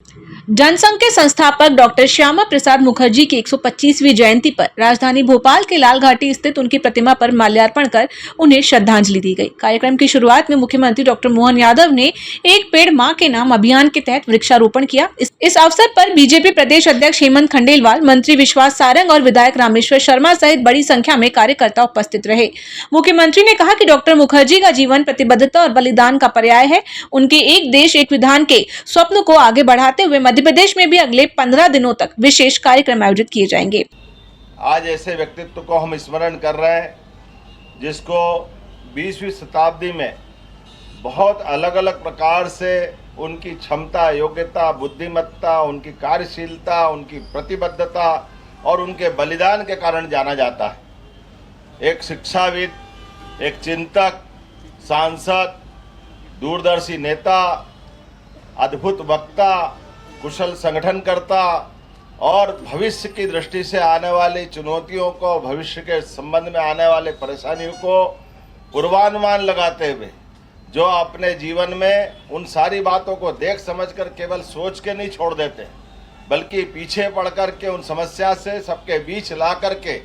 जनसंघ के संस्थापक डॉक्टर श्यामा प्रसाद मुखर्जी की 125वीं जयंती पर राजधानी भोपाल के लाल घाटी स्थित उनकी प्रतिमा पर माल्यार्पण कर उन्हें श्रद्धांजलि दी गई। कार्यक्रम की शुरुआत में मुख्यमंत्री डॉक्टर मोहन यादव ने एक पेड़ मां के नाम अभियान के तहत वृक्षारोपण किया। इस अवसर पर बीजेपी प्रदेश अध्यक्ष हेमंत खंडेलवाल, मंत्री विश्वास सारंग और विधायक रामेश्वर शर्मा सहित बड़ी संख्या में कार्यकर्ता उपस्थित रहे। मुख्यमंत्री ने कहा कि डॉक्टर मुखर्जी का जीवन प्रतिबद्धता और बलिदान का पर्याय है। उनके एक देश एक विधान के स्वप्न को आगे बढ़ाते हुए मध्य प्रदेश में भी अगले 15 दिनों तक विशेष कार्यक्रम आयोजित किए जाएंगे। आज ऐसे व्यक्तित्व को हम स्मरण कर रहे हैं जिसको 20वीं शताब्दी में बहुत अलग अलग प्रकार से उनकी क्षमता, योग्यता, बुद्धिमत्ता, उनकी कार्यशीलता, उनकी प्रतिबद्धता और उनके बलिदान के कारण जाना जाता है। एक शिक्षाविद, एक चिंतक, सांसद, दूरदर्शी नेता, अद्भुत वक्ता, कुशल संगठनकर्ता और भविष्य की दृष्टि से आने वाली चुनौतियों को, भविष्य के संबंध में आने वाले परेशानियों को पूर्वानुमान लगाते हुए जो अपने जीवन में उन सारी बातों को देख समझकर केवल सोच के नहीं छोड़ देते, बल्कि पीछे पड़ कर के उन समस्या से सबके बीच ला करके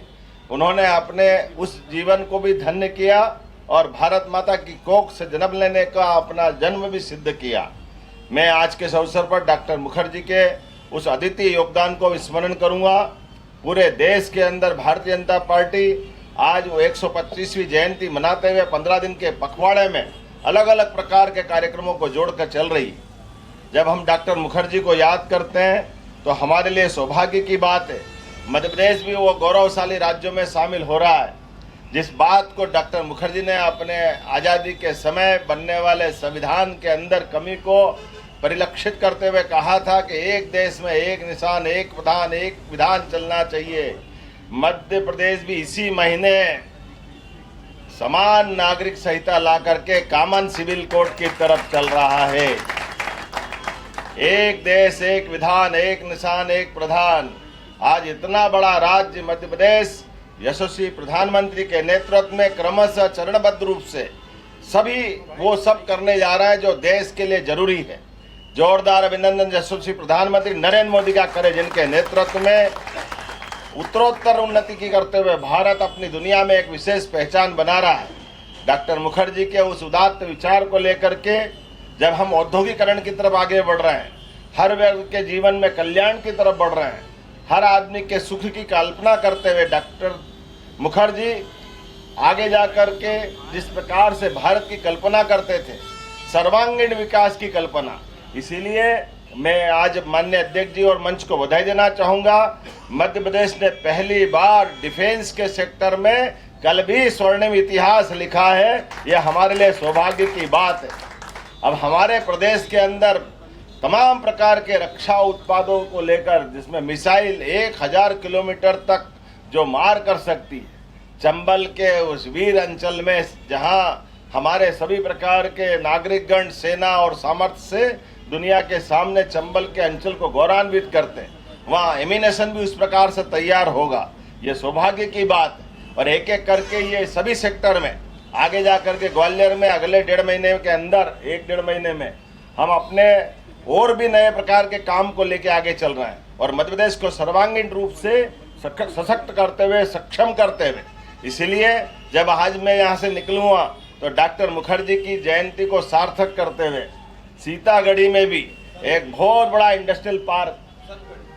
उन्होंने अपने उस जीवन को भी धन्य किया और भारत माता की कोख से जन्म लेने का अपना जन्म भी सिद्ध किया। मैं आज के इस अवसर पर डॉक्टर मुखर्जी के उस अद्वितीय योगदान को स्मरण करूंगा। पूरे देश के अंदर भारतीय जनता पार्टी आज वो 125वीं जयंती मनाते हुए 15 दिन के पखवाड़े में अलग अलग प्रकार के कार्यक्रमों को जोड़कर चल रही है। जब हम डॉक्टर मुखर्जी को याद करते हैं तो हमारे लिए सौभाग्य की बात है। मध्य प्रदेश भी वो गौरवशाली राज्यों में शामिल हो रहा है जिस बात को डॉक्टर मुखर्जी ने अपने आज़ादी के समय बनने वाले संविधान के अंदर कमी को परिलक्षित करते हुए कहा था कि एक देश में एक निशान, एक प्रधान, एक विधान चलना चाहिए। मध्य प्रदेश भी इसी महीने समान नागरिक संहिता ला करके कॉमन सिविल कोड की तरफ चल रहा है। एक देश, एक विधान, एक निशान, एक प्रधान। आज इतना बड़ा राज्य मध्य प्रदेश यशस्वी प्रधानमंत्री के नेतृत्व में क्रमशः चरणबद्ध रूप से सभी वो सब करने जा रहा है जो देश के लिए जरूरी है। जोरदार अभिनंदन यशस्वी प्रधानमंत्री नरेंद्र मोदी का करे, जिनके नेतृत्व में उत्तरोत्तर उन्नति की करते हुए भारत अपनी दुनिया में एक विशेष पहचान बना रहा है। डॉक्टर मुखर्जी के उस उदात्त विचार को लेकर के जब हम औद्योगिकरण की तरफ आगे बढ़ रहे हैं, हर वर्ग के जीवन में कल्याण की तरफ बढ़ रहे हैं, हर आदमी के सुख की कल्पना करते हुए डॉक्टर मुखर्जी आगे जाकर के जिस प्रकार से भारत की कल्पना करते थे, सर्वांगीण विकास की कल्पना, इसीलिए मैं आज माननीय अध्यक्ष जी और मंच को बधाई देना चाहूँगा। मध्य प्रदेश ने पहली बार डिफेंस के सेक्टर में कल भी स्वर्णिम इतिहास लिखा है। यह हमारे लिए सौभाग्य की बात है। अब हमारे प्रदेश के अंदर तमाम प्रकार के रक्षा उत्पादों को लेकर, जिसमें मिसाइल 1000 किलोमीटर तक जो मार कर सकती है, चंबल के उस वीर अंचल में जहां हमारे सभी प्रकार के नागरिकगण सेना और सामर्थ्य से दुनिया के सामने चंबल के अंचल को गौरवान्वित करते हैं, वहाँ एमिनेशन भी उस प्रकार से तैयार होगा। ये सौभाग्य की बात है। और एक एक करके ये सभी सेक्टर में आगे जा करके ग्वालियर में अगले 1.5 महीने के अंदर, 1-1.5 महीने में हम अपने और भी नए प्रकार के काम को लेके आगे चल रहे हैं और मध्य प्रदेश को सर्वांगीण रूप से सशक्त करते हुए, सक्षम करते हुए। इसीलिए जब आज मैं यहाँ से निकलूँगा तो डॉक्टर मुखर्जी की जयंती को सार्थक करते हुए सीतागढ़ी में भी एक बहुत बड़ा इंडस्ट्रियल पार्क,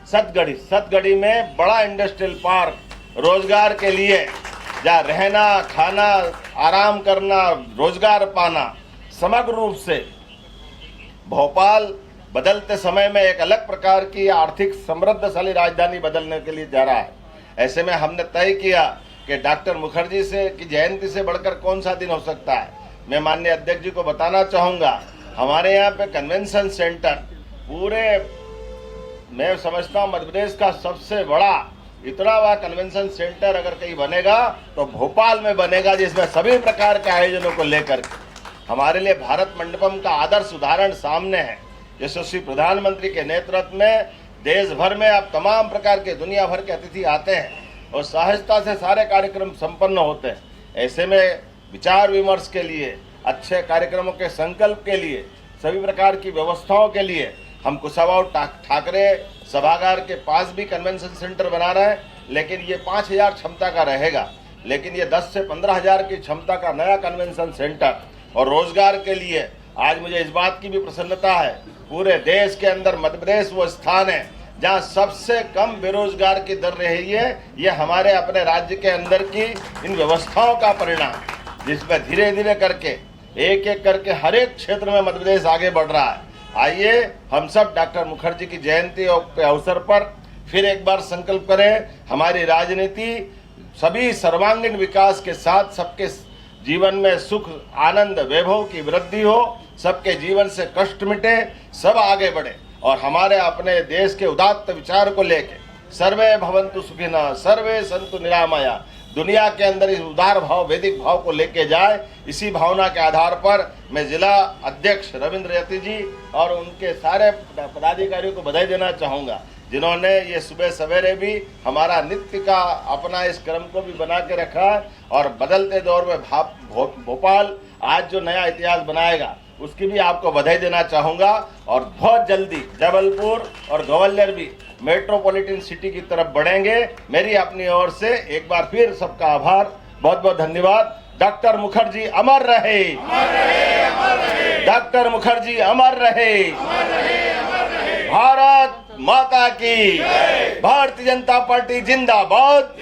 सतगढ़ी में बड़ा इंडस्ट्रियल पार्क, रोजगार के लिए जहाँ रहना, खाना, आराम करना, रोजगार पाना, समग्र रूप से भोपाल बदलते समय में एक अलग प्रकार की आर्थिक समृद्धशाली राजधानी बदलने के लिए जा रहा है। ऐसे में हमने तय किया कि डॉक्टर मुखर्जी से की जयंती से बढ़कर कौन सा दिन हो सकता है। मैं माननीय अध्यक्ष जी को बताना चाहूँगा, हमारे यहाँ पे कन्वेंशन सेंटर पूरे, मैं समझता हूँ मध्य प्रदेश का सबसे बड़ा इतना बड़ा कन्वेंशन सेंटर अगर कहीं बनेगा तो भोपाल में बनेगा, जिसमें सभी प्रकार के आयोजनों को लेकर हमारे लिए भारत मंडपम का आदर्श उदाहरण सामने है। यशस्वी प्रधानमंत्री के नेतृत्व में देश भर में अब तमाम प्रकार के दुनिया भर के अतिथि आते हैं और सहजता से सारे कार्यक्रम संपन्न होते हैं। ऐसे में विचार विमर्श के लिए, अच्छे कार्यक्रमों के संकल्प के लिए, सभी प्रकार की व्यवस्थाओं के लिए हम कुशाभाऊ ठाकरे सभागार के पास भी कन्वेंशन सेंटर बना रहे हैं, लेकिन ये 5,000 क्षमता का रहेगा, लेकिन ये 10 से 15,000 की क्षमता का नया कन्वेंशन सेंटर। और रोजगार के लिए आज मुझे इस बात की भी प्रसन्नता है, पूरे देश के अंदर मध्य प्रदेश वो स्थान है जहाँ सबसे कम बेरोजगार की दर रही है। ये हमारे अपने राज्य के अंदर की इन व्यवस्थाओं का परिणाम, जिसमें धीरे धीरे करके एक एक करके हर एक क्षेत्र में मध्य प्रदेश आगे बढ़ रहा है। आइए हम सब डॉक्टर मुखर्जी की जयंती के अवसर पर फिर एक बार संकल्प करें, हमारी राजनीति सभी सर्वांगीण विकास के साथ सबके जीवन में सुख आनंद वैभव की वृद्धि हो, सबके जीवन से कष्ट मिटे, सब आगे बढ़े और हमारे अपने देश के उदात्त विचार को लेके सर्वे भवन्तु सुखिनः सर्वे सन्तु निरामया, दुनिया के अंदर इस उदार भाव वैदिक भाव को लेके जाए। इसी भावना के आधार पर मैं जिला अध्यक्ष रविंद्र यति जी और उनके सारे पदाधिकारियों को बधाई देना चाहूँगा, जिन्होंने ये सुबह सवेरे भी हमारा नित्य का अपना इस क्रम को भी बना के रखा है। और बदलते दौर में भोपाल आज जो नया इतिहास बनाएगा उसकी भी आपको बधाई देना चाहूँगा। और बहुत जल्दी जबलपुर और ग्वालियर भी मेट्रोपॉलिटन सिटी की तरफ बढ़ेंगे। मेरी अपनी ओर से एक बार फिर सबका आभार, बहुत बहुत धन्यवाद। डॉक्टर मुखर्जी अमर रहे, डॉक्टर मुखर्जी अमर रहे, भारत माता की, भारतीय जनता पार्टी जिंदाबाद।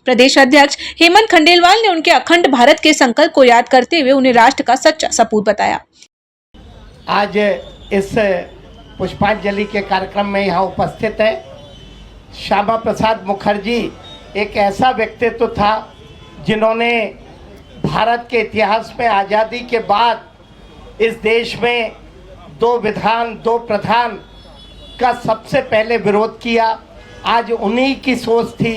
प्रदेश अध्यक्ष हेमंत खंडेलवाल ने उनके अखंड भारत के संकल्प को याद करते हुए उन्हें राष्ट्र का सच्चा सपूत बताया। आज इस पुष्पांजलि के कार्यक्रम में यहाँ उपस्थित है। श्यामा प्रसाद मुखर्जी एक ऐसा व्यक्तित्व था जिन्होंने भारत के इतिहास में आज़ादी के बाद इस देश में 2 विधान 2 प्रधान का सबसे पहले विरोध किया। आज उन्हीं की सोच थी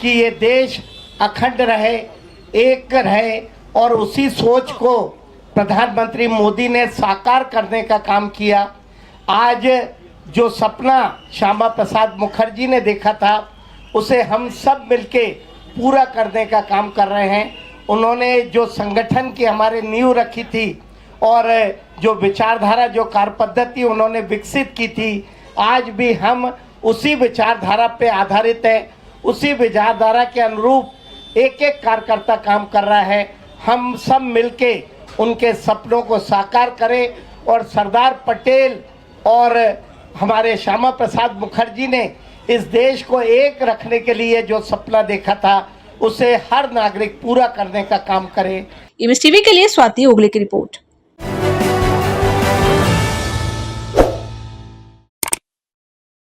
कि ये देश अखंड रहे, एक रहे, और उसी सोच को प्रधानमंत्री मोदी ने साकार करने का काम किया। आज जो सपना श्यामा प्रसाद मुखर्जी ने देखा था उसे हम सब मिलके पूरा करने का काम कर रहे हैं। उन्होंने जो संगठन की हमारे नींव रखी थी और जो विचारधारा जो कार्य पद्धति उन्होंने विकसित की थी, आज भी हम उसी विचारधारा पे आधारित है, उसी विचारधारा के अनुरूप एक एक कार्यकर्ता काम कर रहा है। हम सब मिलके उनके सपनों को साकार करें और सरदार पटेल और हमारे श्यामा प्रसाद मुखर्जी ने इस देश को एक रखने के लिए जो सपना देखा था उसे हर नागरिक पूरा करने का काम करे। एमएस टीवी के लिए स्वाति ओगले की रिपोर्ट।